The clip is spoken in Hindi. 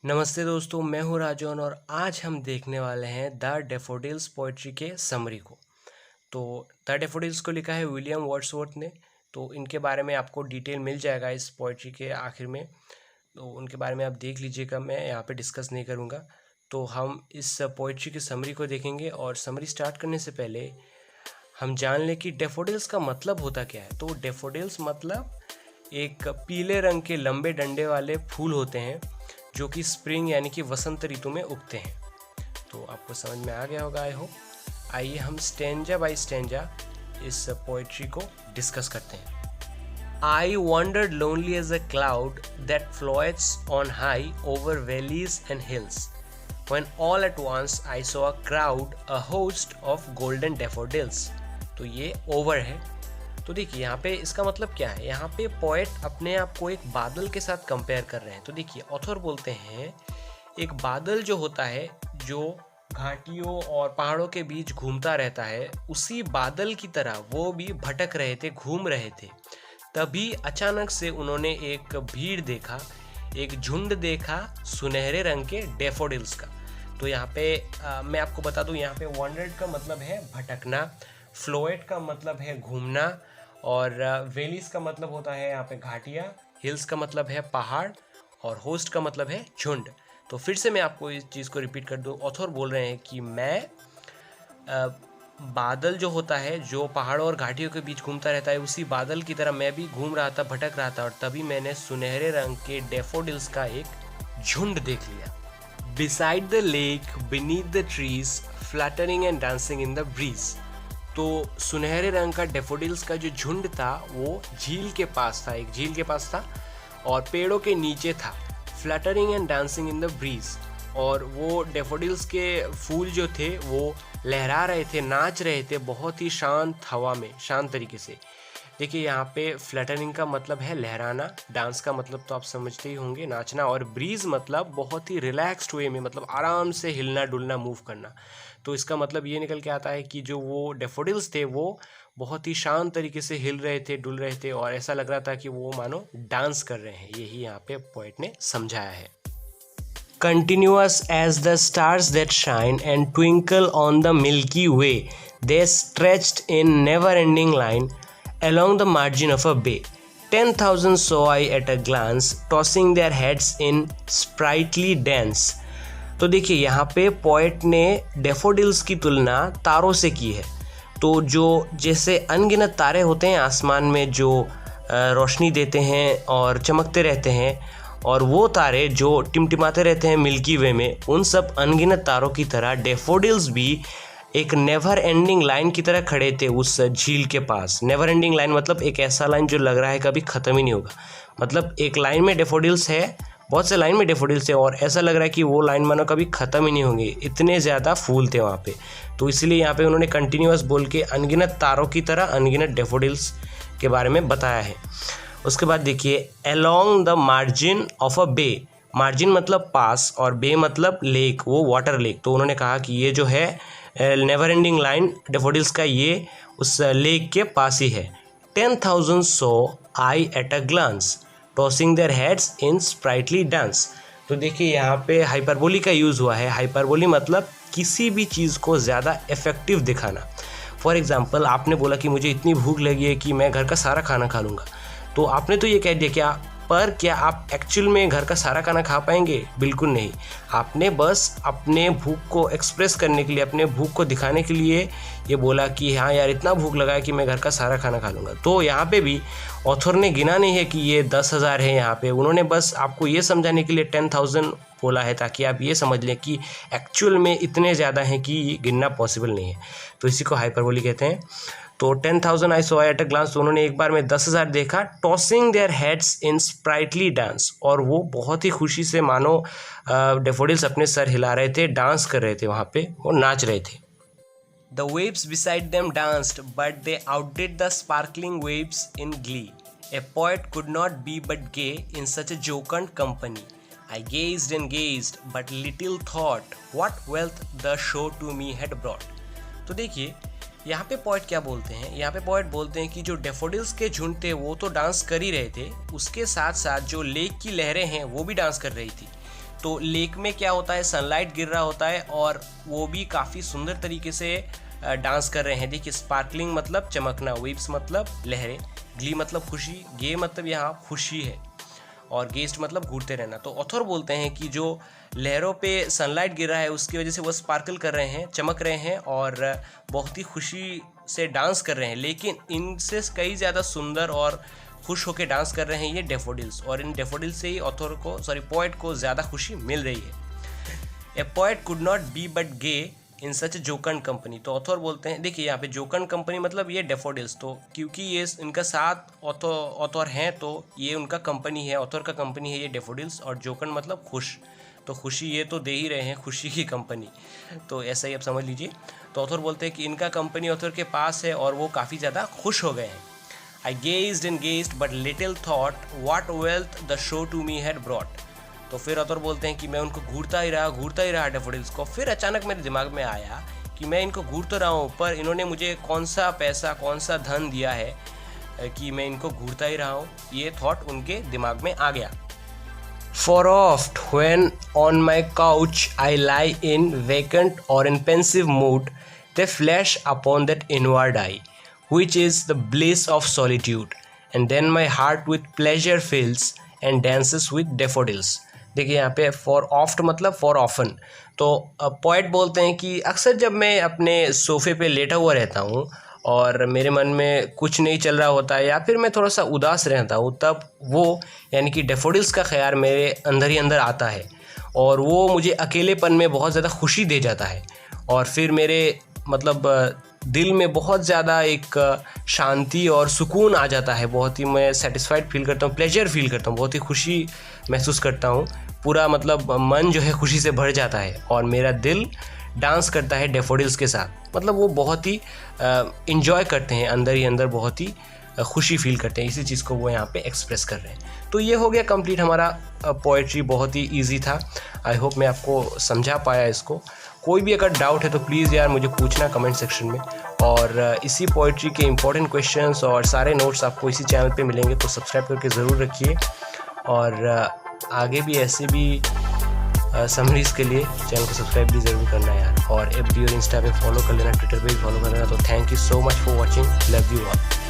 नमस्ते दोस्तों, मैं हूँ राजौन और आज हम देखने वाले हैं द डैफोडिल्स पोइट्री के समरी को। तो द डैफोडिल्स को लिखा है विलियम वर्ड्सवर्थ ने। तो इनके बारे में आपको डिटेल मिल जाएगा इस पोइट्री के आखिर में, तो उनके बारे में आप देख लीजिएगा। मैं यहाँ पे डिस्कस नहीं करूँगा। तो हम इस पोइट्री की समरी को देखेंगे और समरी स्टार्ट करने से पहले हम जान लें कि डैफोडिल्स का मतलब होता क्या है। तो डैफोडिल्स मतलब एक पीले रंग के लंबे डंडे वाले फूल होते हैं जो कि स्प्रिंग यानी कि वसंत ऋतु में उगते हैं। तो आपको समझ में आ गया होगा, आई होप। आइए हम स्टेंजा बाय स्टेंजा इस पोइट्री को डिस्कस करते हैं। I wandered lonely as a cloud that floats on high over valleys and hills, when all at once I saw a crowd, a host of golden daffodils. तो ये ओवर है। तो देखिए यहाँ पे इसका मतलब क्या है। यहाँ पे पोएट अपने आप को एक बादल के साथ कंपेयर कर रहे हैं। तो देखिए ऑथर बोलते हैं एक बादल जो होता है, जो घाटियों और पहाड़ों के बीच घूमता रहता है, उसी बादल की तरह वो भी भटक रहे थे, घूम रहे थे। तभी अचानक से उन्होंने एक भीड़ देखा, एक झुंड देखा सुनहरे रंग के डैफोडिल्स का। तो यहाँ पे मैं आपको बता दूँ, यहाँ पे वॉन्डर्ड का मतलब है भटकना, फ्लोएट का मतलब है घूमना, और वैलीज का मतलब होता है यहाँ पे घाटियाँ, हिल्स का मतलब है पहाड़, और होस्ट का मतलब है झुंड। तो फिर से मैं आपको इस चीज़ को रिपीट कर दूँ। ऑथर बोल रहे हैं कि मैं बादल जो होता है, जो पहाड़ों और घाटियों के बीच घूमता रहता है, उसी बादल की तरह मैं भी घूम रहा था, भटक रहा था, और तभी मैंने सुनहरे रंग के डैफोडिल्स का एक झुंड देख लिया। Beside the lake, beneath the trees, fluttering and dancing in the breeze. तो सुनहरे रंग का डैफोडिल्स का जो झुंड था वो झील के पास था, एक झील के पास था और पेड़ों के नीचे था। Fluttering and dancing in the breeze, और वो डैफोडिल्स के फूल जो थे वो लहरा रहे थे, नाच रहे थे बहुत ही शांत हवा में, शांत तरीके से। देखिए यहाँ पे फ्लटरिंग का मतलब है लहराना, डांस का मतलब तो आप समझते ही होंगे, नाचना, और ब्रीज मतलब बहुत ही रिलैक्स्ड वे में, मतलब आराम से हिलना डुलना, मूव करना। तो इसका मतलब ये निकल के आता है कि जो वो डैफोडिल्स थे वो बहुत ही शांत तरीके से हिल रहे थे, डुल रहे थे, और ऐसा लग रहा था कि वो मानो डांस कर रहे हैं। यही यहाँ पे पोएट ने समझाया है। Continuous as the stars that shine and twinkle on the Milky Way, they stretched in never-ending line along the margin of a bay. 10,000 saw I at a glance, tossing their heads in sprightly dance. तो देखिए यहाँ पे पोएट ने डैफोडिल्स की तुलना तारों से की है। तो जो जैसे अनगिनत तारे होते हैं आसमान में, जो रोशनी देते हैं और चमकते रहते हैं, और वो तारे जो टिमटिमाते रहते हैं मिल्की वे में, उन सब अनगिनत तारों की तरह डैफोडिल्स भी एक नेवर एंडिंग लाइन की तरह खड़े थे उस झील के पास। नेवर एंडिंग लाइन मतलब एक ऐसा लाइन जो लग रहा है कभी ख़त्म ही नहीं होगा। मतलब एक लाइन में डैफोडिल्स है, बहुत से लाइन में डैफोडिल्स है, और ऐसा लग रहा है कि वो लाइन मानो कभी ख़त्म ही नहीं होंगे, इतने ज़्यादा फूल थे वहाँ पे। तो इसलिए यहाँ पे उन्होंने कंटिन्यूअस बोल के अनगिनत तारों की तरह अनगिनत डैफोडिल्स के बारे में बताया है। उसके बाद देखिए along the margin of a bay. Margin मतलब पास और बे मतलब लेक, वो वाटर लेक। तो उन्होंने कहा कि ये जो है नेवर एंडिंग लाइन डैफोडिल्स का, ये उस लेक के पास ही है। 10,000 saw I at a glance, tossing their heads in sprightly dance. तो देखिए यहाँ पे हाइपरबोली का यूज़ हुआ है। हाइपरबोली मतलब किसी भी चीज़ को ज़्यादा इफेक्टिव दिखाना। फॉर एग्जाम्पल आपने बोला कि मुझे इतनी भूख लगी है कि मैं घर का सारा खाना खा लूँगा। तो आपने तो ये कह दिया क्या, पर क्या आप एक्चुअल में घर का सारा खाना खा पाएंगे? बिल्कुल नहीं। आपने बस अपने भूख को एक्सप्रेस करने के लिए, अपने भूख को दिखाने के लिए ये बोला कि हाँ यार इतना भूख लगा है कि मैं घर का सारा खाना खा लूँगा। तो यहाँ पे भी ऑथर ने गिना नहीं है कि ये 10,000 है। यहाँ पे उन्होंने बस आपको ये समझाने के लिए 10,000 बोला है, ताकि आप ये समझ लें कि एक्चुअल में इतने ज़्यादा हैं कि गिनना पॉसिबल नहीं है। तो इसी को हाइपरबोली कहते हैं। तो 10,000 I saw at a glance, तो उन्होंने एक बार में 10,000 देखा। Tossing their heads in sprightly dance, और वो बहुत ही खुशी से मानो डैफोडिल्स अपने सर हिला रहे थे, डांस कर रहे थे, वहाँ पे वो नाच रहे थे। The waves beside them danced but they outdid the sparkling waves in glee. A poet could not be but gay in such a jocund company. I gazed and gazed but little thought what wealth the show to me had brought. तो देखिए यहाँ पे पोएट क्या बोलते हैं। यहाँ पे पोएट बोलते हैं कि जो डैफोडिल्स के झुंड थे वो तो डांस कर ही रहे थे, उसके साथ साथ जो लेक की लहरें हैं वो भी डांस कर रही थी। तो लेक में क्या होता है, सनलाइट गिर रहा होता है और वो भी काफ़ी सुंदर तरीके से डांस कर रहे हैं। देखिए स्पार्कलिंग मतलब चमकना, वेव्स मतलब लहरें, ग्ली मतलब खुशी, गे मतलब यहाँ खुशी है और गेस्ट मतलब घूरते रहना। तो ऑथर बोलते हैं कि जो लहरों पे सनलाइट गिर रहा है उसकी वजह से वो स्पार्कल कर रहे हैं, चमक रहे हैं और बहुत ही खुशी से डांस कर रहे हैं, लेकिन इनसे कई ज़्यादा सुंदर और खुश होकर डांस कर रहे हैं ये डेफोडिल्स, और इन डेफोडिल्स से ही ऑथर को पोएट को ज़्यादा खुशी मिल रही है। A poet could not be but gay in such jocund company. तो ऑथर बोलते हैं, देखिए यहाँ पे जोकन कंपनी मतलब ये डेफोडिल्स, तो क्योंकि ये इनका साथ ऑथर हैं तो ये उनका कंपनी है, ऑथर का कंपनी है ये डेफोडिल्स, और जोकन मतलब खुश, तो खुशी ये तो दे ही रहे हैं, खुशी की कंपनी, तो ऐसा ही आप समझ लीजिए। तो ऑथर बोलते हैं कि इनका कंपनी ऑथर के पास है और वो काफ़ी ज़्यादा खुश हो गए हैं। I gazed and gazed but little thought what wealth the show to me had brought। तो फिर ऑथर बोलते हैं कि मैं उनको घूरता ही रहा डेफोडिल्स को। फिर अचानक मेरे दिमाग में आया कि मैं इनको घूर तो रहा हूँ, पर इन्होंने मुझे कौन सा पैसा, कौन सा धन दिया है कि मैं इनको घूरता ही रहा हूँ। ये थॉट उनके दिमाग में आ गया। For oft when on my couch I lie in vacant or in pensive mood, they flash upon that inward eye, which is the bliss of solitude, and then my heart with pleasure fills and dances with daffodils। देखिए यहाँ पे फॉर ऑफ्ट मतलब फॉर ऑफन। तो पोएट बोलते हैं कि अक्सर जब मैं अपने सोफ़े पे लेटा हुआ रहता हूँ और मेरे मन में कुछ नहीं चल रहा होता है या फिर मैं थोड़ा सा उदास रहता हूँ, तब वो यानी कि डेफोडिल्स का ख्याल मेरे अंदर ही अंदर आता है और वो मुझे अकेलेपन में बहुत ज़्यादा खुशी दे जाता है, और फिर मेरे मतलब दिल में बहुत ज़्यादा एक शांति और सुकून आ जाता है, बहुत ही मैं सेटिस्फाइड फील करता हूँ, प्लेजर फील करता हूँ, बहुत ही खुशी महसूस करता हूँ, पूरा मतलब मन जो है खुशी से भर जाता है और मेरा दिल डांस करता है डेफोडिल्स के साथ। मतलब वो बहुत ही इन्जॉय करते हैं, अंदर ही अंदर बहुत ही खुशी फील करते हैं, इसी चीज़ को वो यहाँ पे एक्सप्रेस कर रहे हैं। तो ये हो गया कंप्लीट हमारा पोएट्री, बहुत ही इजी था। आई होप मैं आपको समझा पाया इसको। कोई भी अगर डाउट है तो प्लीज़ यार मुझे पूछना कमेंट सेक्शन में, और इसी पोएट्री के इंपॉर्टेंट क्वेश्चंस और सारे नोट्स आपको इसी चैनल पे मिलेंगे, तो सब्सक्राइब करके ज़रूर रखिए, और आगे भी ऐसे भी समरीज़ के लिए चैनल को सब्सक्राइब भी ज़रूर करना यार, और FB और इंस्टा पे फॉलो कर लेना, ट्विटर पे भी फॉलो कर लेना। तो thank you so much for watching, love you all.